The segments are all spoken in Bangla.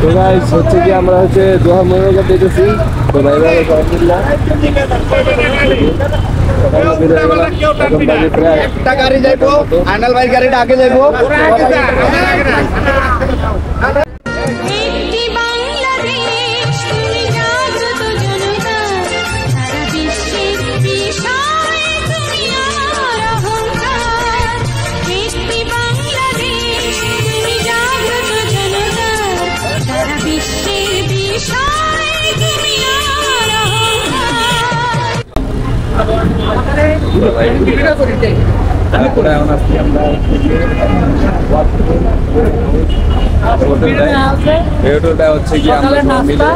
তো গাইস হচ্ছে কি আমরা হচ্ছে দোহা মোড় দিতেছি। তো ভাই ভাই একটা গাড়ি যাইবো, আনাল ভাই গাড়িটা আগে যাইবো। ভিডিওটা হচ্ছে কি আমরা মিলে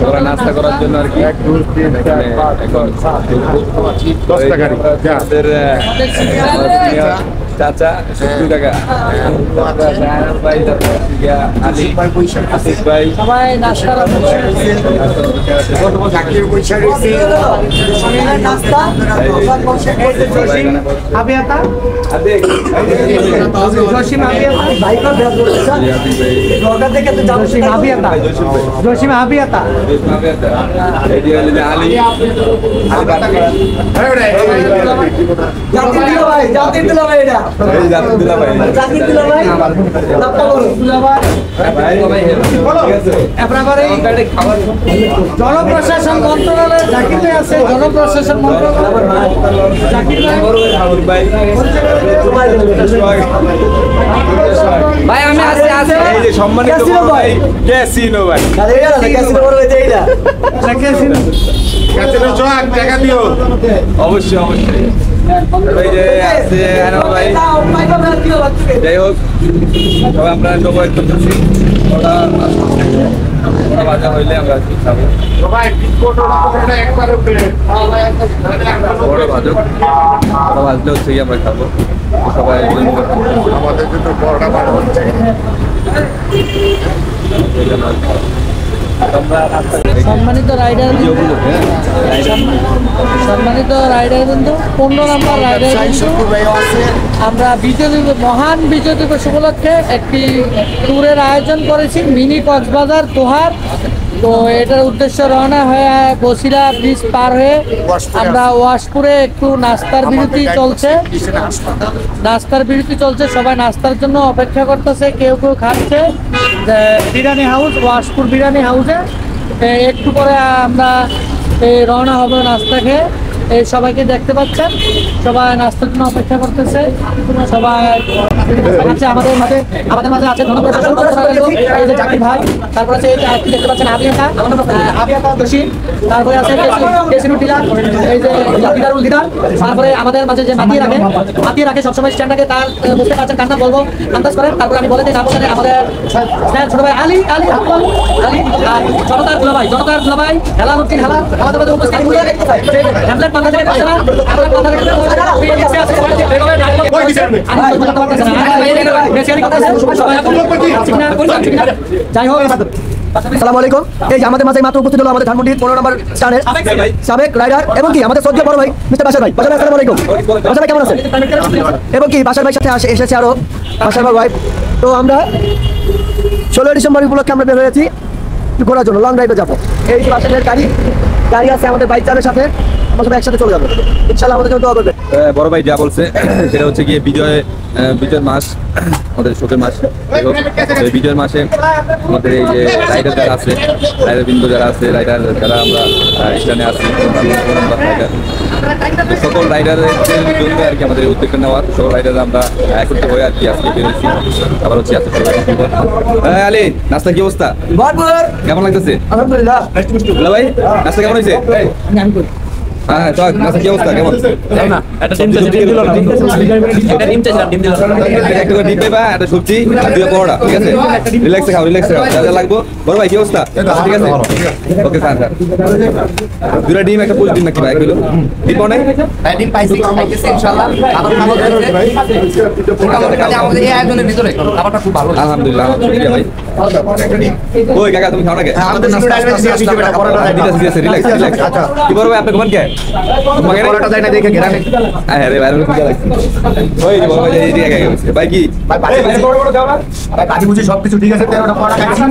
ওরা নাস্তা করার জন্য আর কি 1 2 3 চাচা 70 টাকা ভাই আলী আসিফ ভাই সবাই নাস্তা জনপ্রশাসন মন্ত্রণালয়ের চাকরিতে আছে। জনপ্রশাসন ভাই আমি আছি এই যে সম্মানিত ভাই ক্যাসিনো ভাই টাকা দিও অবশ্যই অবশ্যই ভাই যে আছে ভাই যাই হোক তবে আমরা সবাই করতেছি ওটা বাজা হইলে আমরা খাবো বড় ভাজক ওটা ভাজলে হচ্ছে আমরা খাবো সবাই আমাদের জন্য বড়টা ভালো হচ্ছে। সম্মানিত রাইডার কিন্তু 15 নম্বর রাইডার আমরা বিজয় দিবস মহান বিজয় দিবস উপলক্ষে একটি ট্যুরের আয়োজন করেছি মিনি কক্সবাজার তোহার। তো এটার উদ্দেশ্য রওনা হয়ে বসিরা ব্রিজ পার হয়ে আমরা ওয়াশপুরে একটু নাস্তার বিরতি চলছে। সবাই নাস্তার জন্য অপেক্ষা করতেছে, কেউ কেউ খাচ্ছে বিরিয়ানি হাউস, ওয়াশপুর বিরিয়ানি হাউসে। একটু পরে আমরা রওনা হবো নাস্তা খেয়ে। এই সবাইকে দেখতে পাচ্ছেন, সবাই নাস্তার জন্য অপেক্ষা করতেছে। সবাই আছে আমাদের মাঝে আছে জনপ্রশাসন এই যে জাকির ভাই, তারপর আছে দেখতে পাচ্ছেন আবিয়াতা দোষী, তারপরে আছে কেসিনুর টিলার, এই যে দিদারুল দিদার, তারপরে আমাদের মাঝে যে মাতিয়ে রাখে সবসময় স্ট্যান্ড রাখে, তার বুঝতে পারছেন কান্না বলবো আন্দাজ করেন। তারপরে আমি বলে দিই নাম বলে আমাদের ছোট ভাই আলী আর জনতার দুলাভাই হেলালুদ্দিন হেলাল আমাদের মধ্যে উপস্থিত যাই হোক আসসালামু আলাইকুম। এই যে আমাদের মাঝে মাত্র উপস্থিত হলো আমাদের ধানমন্ডির 15 নম্বর স্থানের সাবেক রাইডার এবং কি আমাদের শ্রদ্ধেয় বড় ভাই মিস্টার বাশার ভাই। আসসালামু আলাইকুম। বাশার ভাই কেমন আছেন? এবং কি বাশার ভাইয়ের সাথে এসেছে আরো বাশার ভাই ওয়াইফ। তো আমরা 16 ডিসেম্বর উপলক্ষে আমরা বের হয়েছি ঘোরার জন্য, লং ড্রাইভে যাবো। এই যে বাশার ভাইয়ের গাড়ি আছে আমাদের বাইক চালের সাথে, আমরা সবাই একসাথে চলে যাবো ইনশাআল্লাহ। আমাদের জন্য দোয়া করবেন। বড় ভাই যা বলছে সেটা হচ্ছে গিয়ে বিজয়ের মাস, আমাদের শোকের মাস। বিজয়ের মাসে আমাদের এই যে রাইডার যারা আছে, রাইডার বিন্দু যারা আছে, রাইডার যারা আমরা স্থানে আছি, সকল রাইডারের জন্য আর কি আমাদের উদ্যোগ নেওয়ার। সকল রাইডার আমরা একত্রিত হয়ে আর কি আজকে বেরোচ্ছি। আবার হচ্ছে আলী নাস্তা কি অবস্থা? কেমন লাগতেছে? আলহামদুলিল্লাহ ভাই নাস্তা কেমন হয়েছে? হ্যাঁ নাস্তা কি অবস্থা কেমন? ডিম পাইবা, একটা সবজি আর 2 পরোটা, ঠিক আছে? রিল্যাক্সে খাও যা যা লাগবো। বড় ভাই কি অবস্থা? ঠিক আছে ওকে স্যার 2টা ডিম একটা ফুল ডিম নাকি ভাই কিলো ডিম পাও নাই? ডিম পাইছি ইনশাআল্লাহ। আবার খাবো ভাই আমাদের এই আয়োজনের ভিতরে খাবারটা খুব ভালো। আলহামদুলিল্লাহ ভাই। ওই কাকা তুমি খাও না কে? আমাদের নাস্তা রিল্যাক্স। কি বড় ভাই আপনি ঘুমান কে? কলাটা যায় না দেখে ঘেরানে আরে ভাই আমি খুঁজে লাগছে ওই যে বড় ভাই এই দিকে গেছে ভাই কি ভাই বাজি বুঝি সবকিছু ঠিক আছে, 13টা পড়া খাইছি,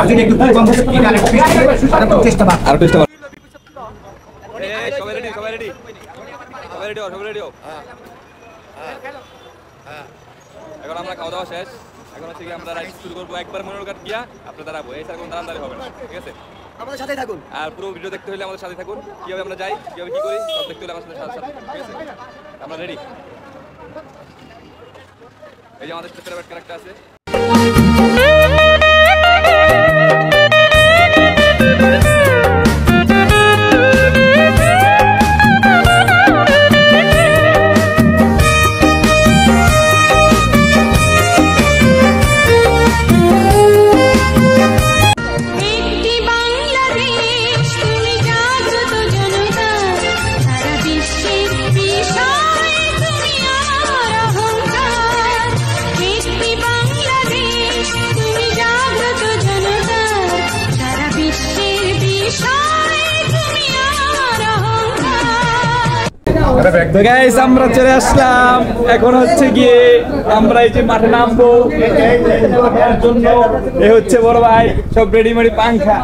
বাজি একটু কম কি আর একটু চেষ্টা বাদ। আর টেস্ট এই সবাই রেডি সবাই রেডি এখন আমরা খাওয়া দাওয়া শেষ, এখন হচ্ছে কি আমরা রাইড শুরু করবো, একবার মনোর কাট গিয়া আপনি দাঁড়াবো, এই স্যার কোনো দাঁড়ান হবে না, ঠিক আছে? আমাদের সাথেই থাকুন। আর পুরো ভিডিও দেখতে হলে আমাদের সাথে থাকুন, কিভাবে আমরা যাই কিভাবে কি করি সব দেখতে হলে আমাদের সাথে ঠিক আছে? আমরা রেডি। এই যে আমাদের সাথে ফেভারিট ক্যারেক্টার আছে তো গাইস আমরা চলে আসলাম, এখন হচ্ছে গিয়ে আমরা এই যে মাঠে নামবো এর জন্য। এ হচ্ছে বড় ভাই, সব রেডিমেডি পাংখা।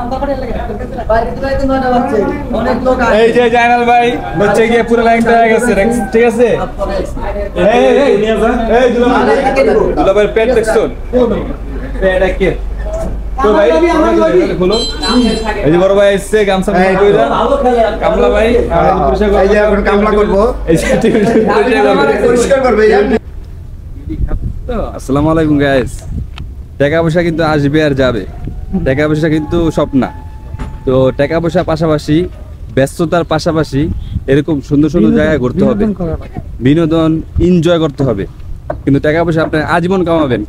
এই যে জানাল ভাই হচ্ছে গিয়ে পুরো লাইনটা হয়ে গেছে, ঠিক আছে? এই দুলাভাইয়ের পেট দেখছুন, পেট একে তো ভাই হলো। এই যে বড় ভাই এসছে গামছা কইরা, কামলা ভাই এই যে এখন কামলা করব, এই যে পরিষ্কার করবে। আসসালামু আলাইকুম গাইস। টাকা পয়সা কিন্তু আসবে আর যাবে, টাকা পয়সা কিন্তু সব না। তো টাকা পয়সা পাশাপাশি ব্যস্ততার পাশাপাশি এরকম সুন্দর সুন্দর জায়গায় ঘুরতে হবে, বিনোদন এনজয় করতে হবে। কিন্তু টাকা পয়সা আপনি আজীবন কামাবেন,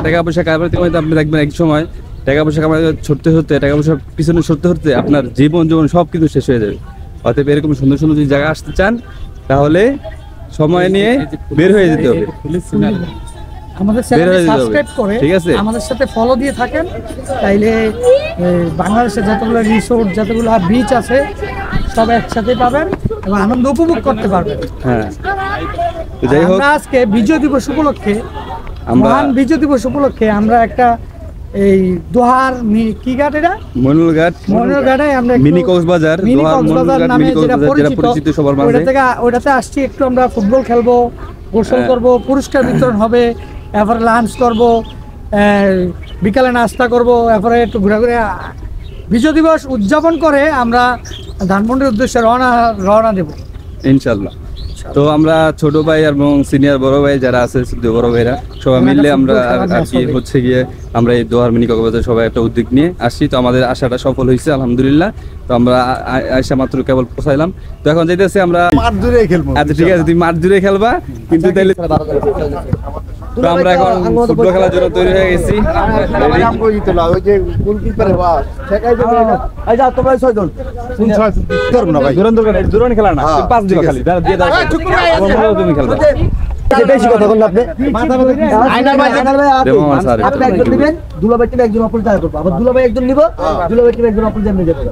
টাকা পয়সা কামাতে কামাতে আপনি দেখবেন এক সময় টাকা পয়সা কামাতে ছুটতে হতে, টাকা পয়সা পিছনে ছুটতে হতে আপনার জীবন সব কিছু শেষ হয়ে যাবে। অতএব এরকম সুন্দর সুন্দর যদি জায়গা আসতে চান তাহলে সময় নিয়ে বের হয়ে যেতে হবে। আমাদের চ্যানেলটি সাবস্ক্রাইব করে ঠিক আছে, আমাদের সাথে ফলো দিয়ে থাকেন, তাইলে বাংলাদেশে যতগুলো রিসোর্ট যতগুলো বিচ আছে সব একসাথে পাবেন এবং আনন্দ উপভোগ করতে পারবেন। হ্যাঁ তো যাই হোক, আমরা আজকে বিজয় দিবস উপলক্ষে, মহান বিজয় দিবস উপলক্ষে আমরা একটা এই দোহার কি ঘাট, এটা মইনুল ঘাটে আমরা মিনি কক্সবাজার, মিনি কক্সবাজার নামে যেটা পরিচিত সবার মাঝে, ওটাতে আসছি। একটু আমরা ফুটবল খেলবো, গোসল করব, পুরস্কার বিতরণ হবে, এরপরে লাঞ্চ করব, বিকালে নাস্তা করব, এরপরে একটু ঘুরে ঘুরে বিজয় দিবস উদযাপন করে আমরা ধানমন্ডির উদ্দেশ্যে রওনা দেব ইনশাআল্লাহ। তো আমরা ছোট ভাই এবং সিনিয়র বড় ভাই যারা আছে, বড় ভাইরা সবাই মিলে আমরা আর কি হচ্ছে গিয়ে আমরা এই দোহার মিনি কক্সবাজার সবাই একটা উদ্যোগ নিয়ে আসছি। তো আমাদের আশাটা সফল হয়েছে আলহামদুলিল্লাহ। তো আমরা আয়সা মাত্র কেবল পৌঁছাইলাম, তো এখন যাইতেছি আমরা মাঠ জুড়ে খেলবো। আচ্ছা ঠিক আছে, তুমি মাঠ জুড়ে খেলবা, কিন্তু তাইলে তো আমরা এখন ফুটবল খেলার জন্য তৈরি হয়ে গেছি। খেলা না, পাঁচ দিন খালি তুমি খেলবা। বেশি কথা বললেন আপনি। আইনাল ভাই আপনি একজন নেবেন, দুলাভাই টিম একজন অপর জায়গা করবো, আবার দুলাভাই একজন নিব, দুলাভাই টিম একজন অপর জায়গা যাবে।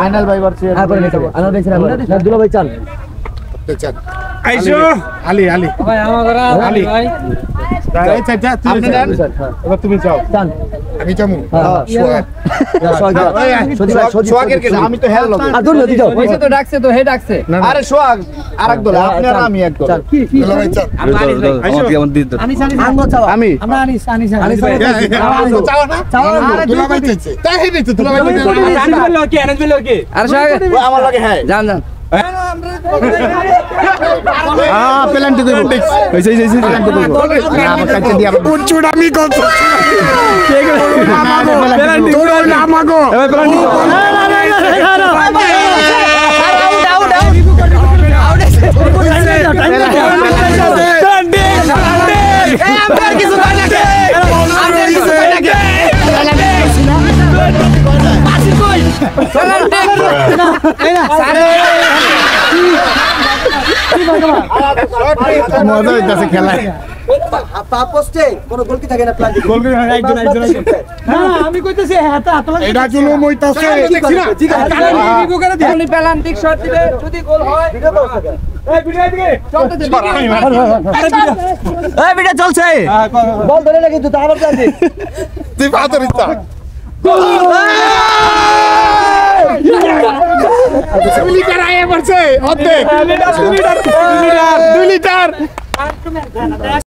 আইনাল ভাই বাড়ছে, হ্যাঁ পরে নিতে হবে। আইনাল ভাই ছিল না, দুলাভাই চান আইসো আলী ভাই আমাদের আলী ভাই এই চাচা আপনি নেন, এবার তুমি যাও। চান আমি যাবো সোহাগের কে আমি তো হেল লগে আর দূর নদী যাও, ওইসে তো ডাকছে, তো হে ডাকছে। আরে সোহাগ আরেক দল, আপনি আর আমি এক দল। কি দুলাভাই চান আমি আমরা আনিস চাও না দুলাভাই চাইছে, তাই হে দিতে দুলাভাই আর আমার লাগে। হ্যাঁ জান পেলেন্টি কইব হইছে আমার কাছে দিয়া উচ্চুড়ামি কত তোর নামাগো মজা হইতাছে খেলায়। পা পোস্টে কোনো গোল কি থাকে না প্ল্যান হ্যাঁ আমি কইতেছি হাতে হাত লাগা এটা জুলুম হইতাছে। ঠিক আছে আপনি পেনাল্টি শট দিলে যদি গোল হয় এই ভিডিও চলছে বল ধরে না কিন্তু আবার প্ল্যান দি তুই পাথর ইচ্ছা। লিটার আয়ে পড়ছে অর্ধেক 2 লিটার